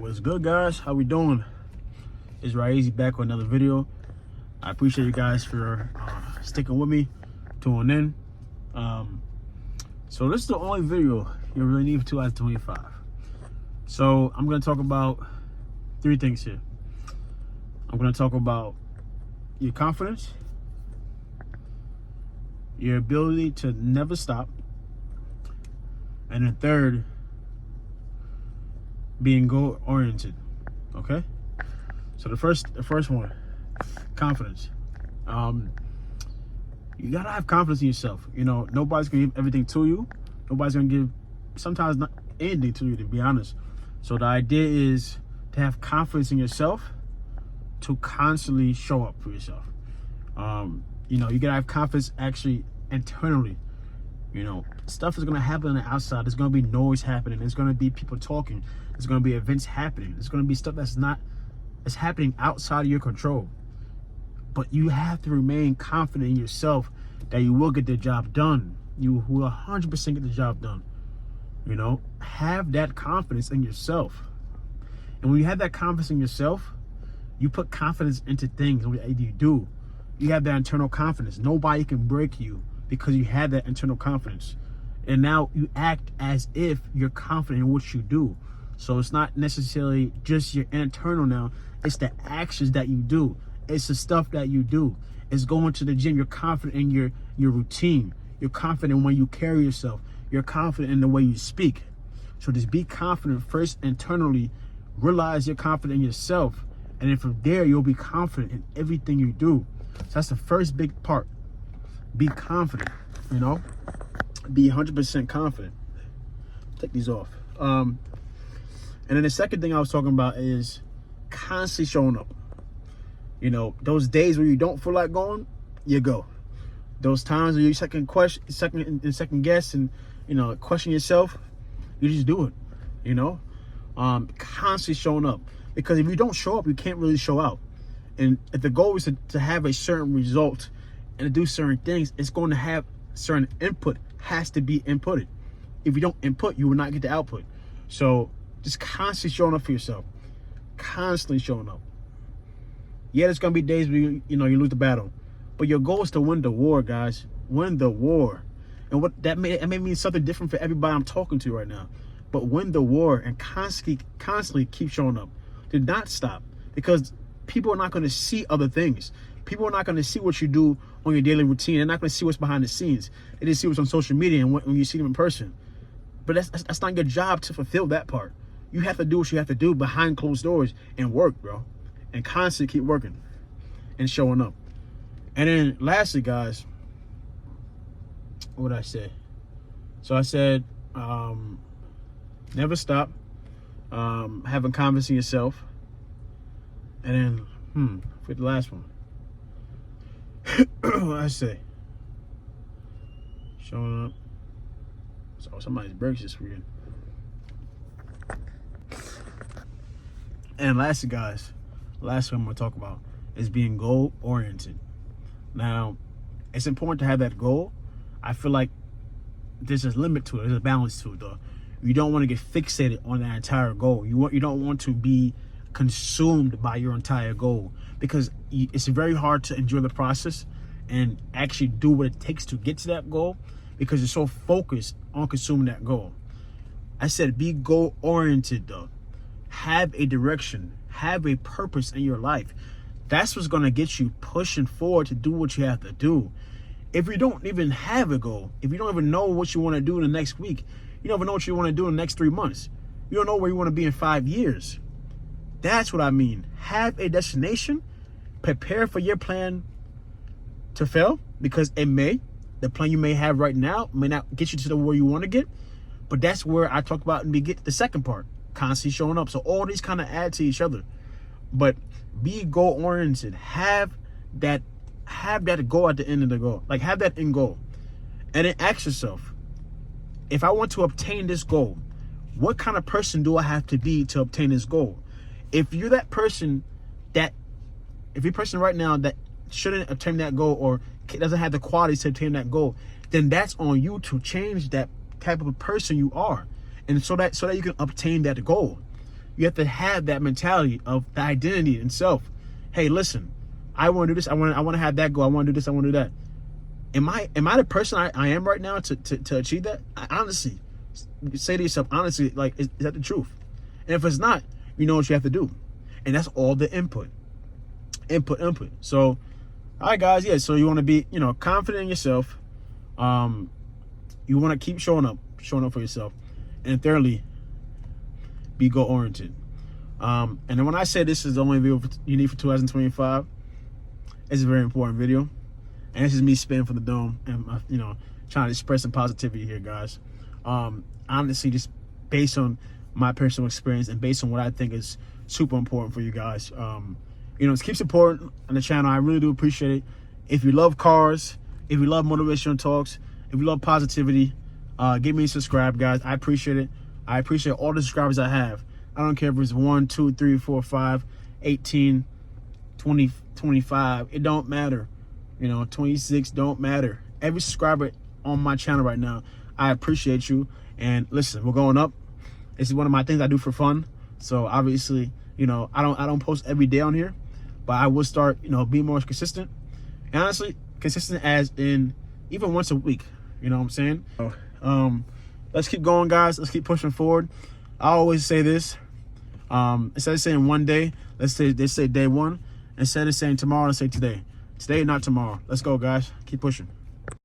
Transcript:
What's good, guys? How we doing? It's Raizi back with another video. I appreciate you guys for sticking with me, tuning in. So this is the only video you really need for 2025. So I'm going to talk about three things here. I'm going to talk about your confidence, your ability to never stop, and then third, being goal oriented. Okay, so the first one, confidence. You gotta have confidence in yourself. You know, nobody's gonna give everything to you. Nobody's gonna give sometimes not anything to you, to be honest. So the idea is to have confidence in yourself, to constantly show up for yourself. You know, you gotta have confidence actually internally. You know, stuff is gonna happen on the outside. There's gonna be noise happening. There's gonna be people talking. There's gonna be events happening. There's gonna be stuff that's happening outside of your control. But you have to remain confident in yourself that you will get the job done. You will 100% get the job done. You know, have that confidence in yourself. And when you have that confidence in yourself, you put confidence into things that you do. You have that internal confidence. Nobody can break you because you have that internal confidence. And now you act as if you're confident in what you do. So it's not necessarily just your internal now. It's the actions that you do. It's the stuff that you do. It's going to the gym. You're confident in your routine. You're confident when you carry yourself. You're confident in the way you speak. So just be confident first internally. Realize you're confident in yourself. And then from there, you'll be confident in everything you do. So that's the first big part. Be confident, you know? Be 100% confident. Take these off. And then the second thing I was talking about is constantly showing up. You know, those days where you don't feel like going, you go. Those times where you second guess and, you know, question yourself, you just do it, you know? Constantly showing up. Because if you don't show up, you can't really show out. And if the goal is to have a certain result and to do certain things, it's going to have certain input, has to be inputted. If you don't input, you will not get the output. So just constantly showing up for yourself. Constantly showing up. Yeah, there's going to be days where you lose the battle. But your goal is to win the war, guys. Win the war. And what that may mean something different for everybody I'm talking to right now. But win the war and constantly keep showing up. Do not stop. Because people are not going to see other things. People are not going to see what you do on your daily routine. They're not going to see what's behind the scenes. They just see what's on social media and when you see them in person. But that's not your job to fulfill that part. You have to do what you have to do behind closed doors and work, bro. And constantly keep working and showing up. And then lastly, guys, what did I say? So I said, never stop. Having confidence in yourself. And then, for the last one. I say, showing up. So somebody's brakes is weird. And lastly, guys, last one I'm going to talk about is being goal oriented. Now, it's important to have that goal. I feel like there's a limit to it. There's a balance to it, though. You don't want to get fixated on that entire goal. You don't want to be consumed by your entire goal, because it's very hard to enjoy the process and actually do what it takes to get to that goal, because you're so focused on consuming that goal. I said be goal oriented, though. Have a direction, have a purpose in your life. That's what's going to get you pushing forward to do what you have to do. If you don't even have a goal, if you don't even know what you want to do in the next week, you don't even know what you want to do in the next 3 months, you don't know where you want to be in 5 years. That's what I mean. Have a destination. Prepare for your plan to fail, because the plan you may have right now may not get you to where you want to get. But that's where I talk about and we get the second part, constantly showing up. So all these kind of add to each other. But be goal oriented. Have that goal at the end of the goal. Like, have that end goal. And then ask yourself, if I want to obtain this goal, what kind of person do I have to be to obtain this goal? If you're that person if you're a person right now that shouldn't obtain that goal or doesn't have the qualities to obtain that goal, then that's on you to change that type of a person you are, and so that you can obtain that goal. You have to have that mentality of the identity in self. Hey, listen, I want to do this. I want to have that goal. I want to do this. I want to do that. Am I the person I am right now to achieve that? Honestly, say to yourself, honestly, like, is that the truth? And if it's not, you know what you have to do. And that's all the input. So, all right, guys, yeah, so you want to be, confident in yourself. You want to keep showing up for yourself. And thirdly, be goal-oriented. And then when I say this is the only video you need for 2025, it's a very important video. And this is me spinning for the dome and, trying to express some positivity here, guys. Honestly, just based on my personal experience and based on what I think is super important for you guys. Keep supporting on the channel. I really do appreciate it. If you love cars, if you love motivational talks, if you love positivity, give me a subscribe, guys. I appreciate it. I appreciate all the subscribers I have. I don't care if it's 1, 2, 3, 4, 5, 18, 20, 25. It don't matter. 26 don't matter. Every subscriber on my channel right now, I appreciate you. And listen, we're going up. This is one of my things I do for fun. So obviously, I don't post every day on here, but I will start, being more consistent. And honestly, consistent as in even once a week. You know what I'm saying? Let's keep going, guys. Let's keep pushing forward. I always say this. Instead of saying one day, let's say day one. Instead of saying tomorrow, let's say today. Today, not tomorrow. Let's go, guys. Keep pushing.